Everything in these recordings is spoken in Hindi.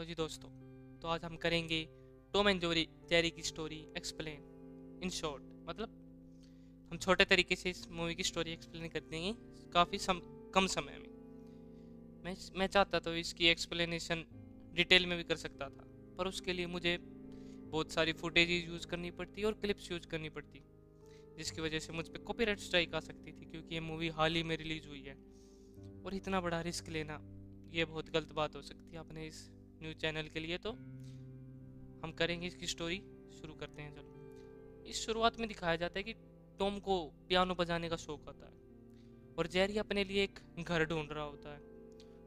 तो जी दोस्तों, तो आज हम करेंगे टॉम एंड जेरी की स्टोरी एक्सप्लेन इन शॉर्ट। मतलब हम छोटे तरीके से इस मूवी की स्टोरी एक्सप्लेन कर देंगे काफ़ी कम समय में। मैं चाहता तो इसकी एक्सप्लेनेशन डिटेल में भी कर सकता था, पर उसके लिए मुझे बहुत सारी फुटेज यूज़ करनी पड़ती और क्लिप्स यूज़ करनी पड़ती, जिसकी वजह से मुझ पर कॉपीराइट स्ट्राइक आ सकती थी, क्योंकि ये मूवी हाल ही में रिलीज़ हुई है और इतना बड़ा रिस्क लेना ये बहुत गलत बात हो सकती है अपने इस न्यूज़ चैनल के लिए। तो हम करेंगे इसकी स्टोरी। शुरू करते हैं। चलो, इस शुरुआत में दिखाया जाता है कि टॉम को पियानो बजाने का शौक आता है और जेरी अपने लिए एक घर ढूंढ रहा होता है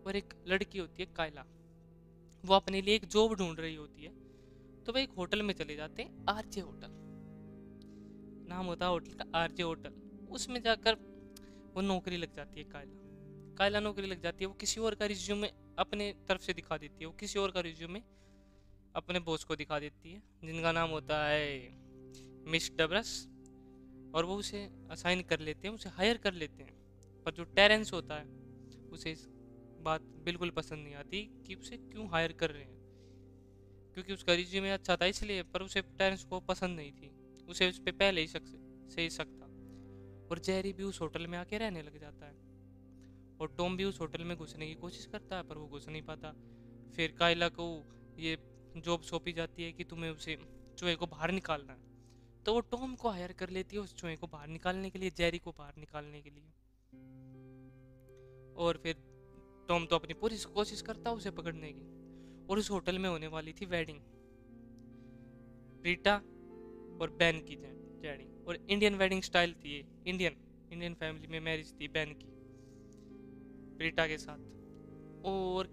और एक लड़की होती है कायला, वो अपने लिए एक जॉब ढूंढ रही होती है। तो वे एक होटल में चले जाते हैं, आरजे होटल नाम होता है होटल का, आरजे होटल। उसमें जाकर वो नौकरी लग जाती है। कायला कायला नौकरी लग जाती है। वो किसी और का रिज्यूमे अपने तरफ से दिखा देती है, वो किसी और का रिज्यूमे अपने बॉस को दिखा देती है, जिनका नाम होता है मिस डबरस। और वो उसे असाइन कर लेते हैं, उसे हायर कर लेते हैं। पर जो टेरेंस होता है उसे इस बात बिल्कुल पसंद नहीं आती कि उसे क्यों हायर कर रहे हैं, क्योंकि उसका रिज्यूमे अच्छा था इसलिए। पर उसे टेरेंस को पसंद नहीं थी, उसे उस पर पहले ही शक था। और जेरी भी उस होटल में आके रहने लग जाता है और टॉम भी उस होटल में घुसने की कोशिश करता है, पर वो घुस नहीं पाता। फिर कायला को ये जॉब सौंपी जाती है कि तुम्हें उसे चूहे को बाहर निकालना है। तो वो टॉम को हायर कर लेती है उस चूहे को बाहर निकालने के लिए, जेरी को बाहर निकालने के लिए। और फिर टॉम तो अपनी पूरी कोशिश करता है उसे पकड़ने की। और उस होटल में होने वाली थी वेडिंग, रीटा और बैन की वेडिंग। और इंडियन वेडिंग स्टाइल थी ये, इंडियन फैमिली में मैरिज थी बैन की रीटा के साथ। और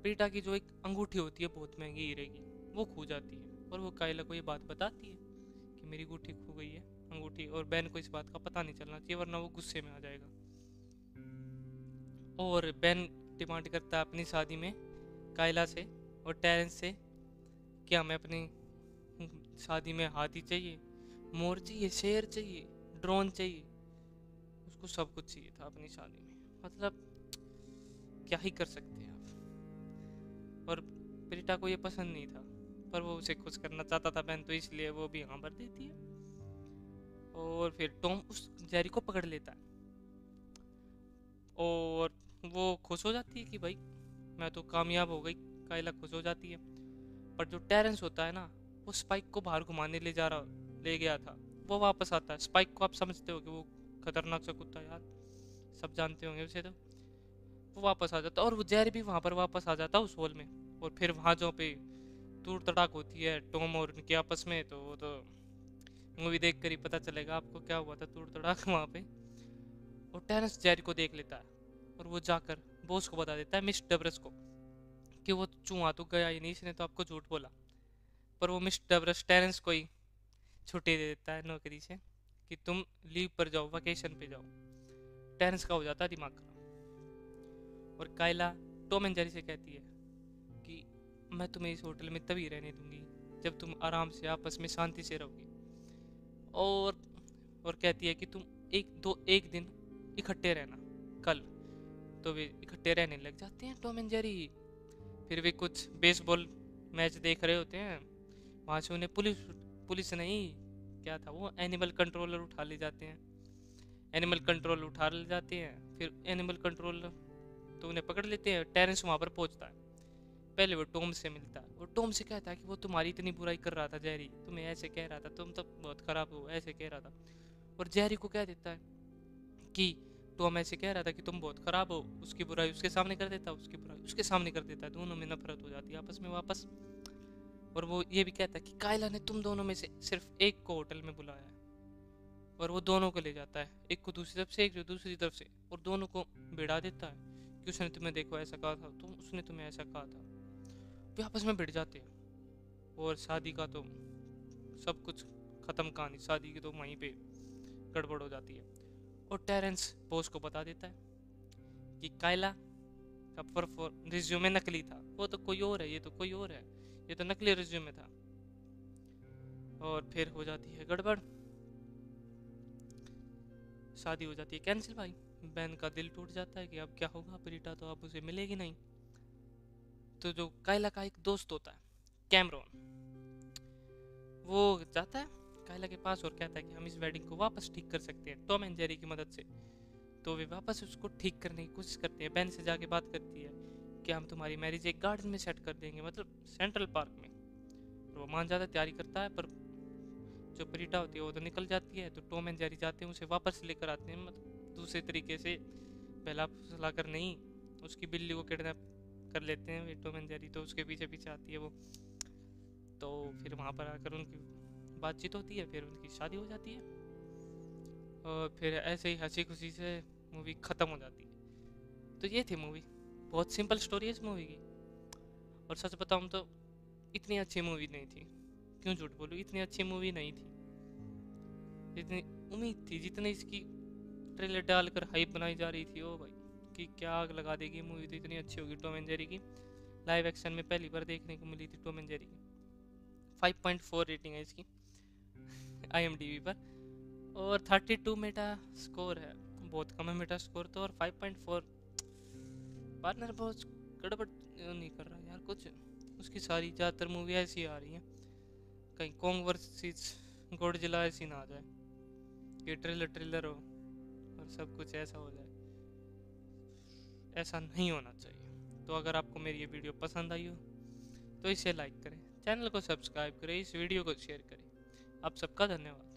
रीटा की जो एक अंगूठी होती है बहुत महंगी हीरे की, वो खो जाती है और वो कायला को ये बात बताती है कि मेरी अंगूठी खो गई है अंगूठी। और बैन को इस बात का पता नहीं चलना चाहिए वरना वो गुस्से में आ जाएगा। और बैन डिमांड करता है अपनी शादी में कायला से और टेरेंस से कि हमें अपनी शादी में हाथी चाहिए, मोर चाहिए, शेर चाहिए, ड्रोन चाहिए। उसको सब कुछ चाहिए था अपनी शादी में। मतलब क्या ही कर सकते हैं आप। और प्रीटा को ये पसंद नहीं था, पर वो उसे खुश करना चाहता था बहन, तो इसलिए वो भी हाँ भर देती है। और फिर टॉम उस जेरी को पकड़ लेता है और वो खुश हो जाती है कि भाई मैं तो कामयाब हो गई। कायला खुश हो जाती है। पर जो टेरेंस होता है ना, वो स्पाइक को बाहर घुमाने ले गया था, वो वापस आता है। स्पाइक को आप समझते हो कि वो खतरनाक सा कुत्ता यार, सब जानते होंगे उसे। तो वो वापस आ जाता और वो जेरी भी वहां पर वापस आ जाता उस हॉल में। और फिर वहां जो पे तूड़ तड़ाक होती है टॉम और उनके आपस में, तो वो तो मूवी देख कर ही पता चलेगा आपको क्या हुआ था तूड़ तड़ाक वहां पे। और टेरेंस जेरी को देख लेता है और वो जाकर बॉस को बता देता है, मिस डबरस को, कि वो चूहा तो गया ही नहीं, इसने तो आपको झूठ बोला। पर वो मिस डबरस टेरेंस को ही छुट्टी दे देता है नौकरी से कि तुम लीव पर जाओ, वेकेशन पे जाओ। टेरेंस का हो जाता है दिमाग खराब। और कायला टॉम एंड जेरी से कहती है कि मैं तुम्हें इस होटल में तभी रहने दूंगी जब तुम आराम से आपस में शांति से रहोगे। और और कहती है कि तुम एक दिन इकट्ठे रहना कल। तो वे इकट्ठे रहने लग जाते हैं टॉम एंड जेरी। फिर वे कुछ बेसबॉल मैच देख रहे होते हैं। वहां से उन्हें पुलिस पुलिस नहीं, क्या था वो, एनिमल कंट्रोलर उठा ले जाते हैं। एनिमल कंट्रोल उठा ले जाते हैं। फिर एनिमल कंट्रोल तो उन्हें पकड़ लेते हैं। टेरेंस वहां पर पहुंचता है। पहले वो टॉम से मिलता है। वो टॉम से कहता है कि वो तुम्हारी इतनी बुराई कर रहा था जेरी, तुम्हें ऐसे कह रहा था, तुम तो बहुत खराब हो, ऐसे कह रहा था। और जेरी को कह देता है कि टॉम ऐसे कह रहा था कि तुम बहुत खराब हो। उसकी बुराई उसके सामने कर देता है, उसकी बुराई उसके सामने कर देता है। दोनों में नफरत हो जाती है आपस में वापस। और वो ये भी कहता है कि कायला ने तुम दोनों में से सिर्फ एक को होटल में बुलाया है। और वो दोनों को ले जाता है, एक को दूसरी तरफ से, एक जो दूसरी तरफ से, और दोनों को भिड़ा देता है कि उसने तुम्हें देखो ऐसा कहा था, उसने तुम्हें ऐसा कहा था। वे आपस में भिड़ जाते हैं और शादी का तो सब कुछ खत्म, कहानी शादी की तो वहीं पे गड़बड़ हो जाती है। और टेरेंस बॉस को बता देता है कि कायला का रिज्यूमे नकली था, वो तो कोई और है, ये तो कोई और है, ये तो नकली रिज्यूमे था। और फिर हो जाती है गड़बड़, शादी हो जाती है कैंसिल भाई। बैन का दिल टूट जाता है कि अब क्या होगा, प्रीटा तो अब उसे मिलेगी नहीं। तो जो काइला का एक दोस्त होता है कैमरॉन, वो जाता है काइला के पास और कहता है कि हम इस वेडिंग को वापस ठीक कर सकते हैं टॉम एंड जेरी की मदद से। तो वे वापस उसको ठीक करने की कोशिश करते हैं। बेन से जाके बात करती है कि हम तुम्हारी मैरिज एक गार्डन में सेट कर देंगे, मतलब सेंट्रल पार्क में। और वो मान जाता है, तैयारी करता है, पर जो प्रीटा होती है वो तो निकल जाती है। तो टॉम एंड जेरी जाते हैं, उसे वापस लेकर आते हैं, मतलब दूसरे तरीके से, बहला फुसला कर नहीं, उसकी बिल्ली को किडनैप कर लेते हैं वे टॉम एंड जेरी। तो उसके पीछे पीछे आती है वो। तो फिर वहाँ पर आकर उनकी बातचीत होती है, फिर उनकी शादी हो जाती है, और फिर ऐसे ही हंसी खुशी से मूवी ख़त्म हो जाती है। तो ये थी मूवी। बहुत सिंपल स्टोरी है इस मूवी की। और सच बताऊँ तो इतनी अच्छी मूवी नहीं थी, क्यों झूठ बोलूँ, इतनी अच्छी मूवी नहीं थी जितनी उम्मीद थी, जितनी इसकी ट्रेलर डालकर हाइप बनाई जा रही थी। ओ भाई, कि क्या आग लगा देगी मूवी, तो इतनी अच्छी होगी टॉम एंड जेरी की। लाइव एक्शन में पहली बार देखने को मिली थी टॉम एंड जेरी की। 5.4 रेटिंग है इसकी IMDb पर, और 32 मेटा स्कोर है, बहुत कम है मेटा स्कोर तो। और 5.4, पार्टनर बहुत गड़बड़ नहीं कर रहा यार कुछ, उसकी सारी ज़्यादातर मूवी ऐसी आ रही हैं, कहीं कॉन्ग वर्सेस गॉडजिला ऐसी ना आ जाए कि ट्रेलर ट्रेलर हो और सब कुछ ऐसा हो जाए। ऐसा नहीं होना चाहिए। तो अगर आपको मेरी ये वीडियो पसंद आई हो तो इसे लाइक करें, चैनल को सब्सक्राइब करें, इस वीडियो को शेयर करें। आप सबका धन्यवाद।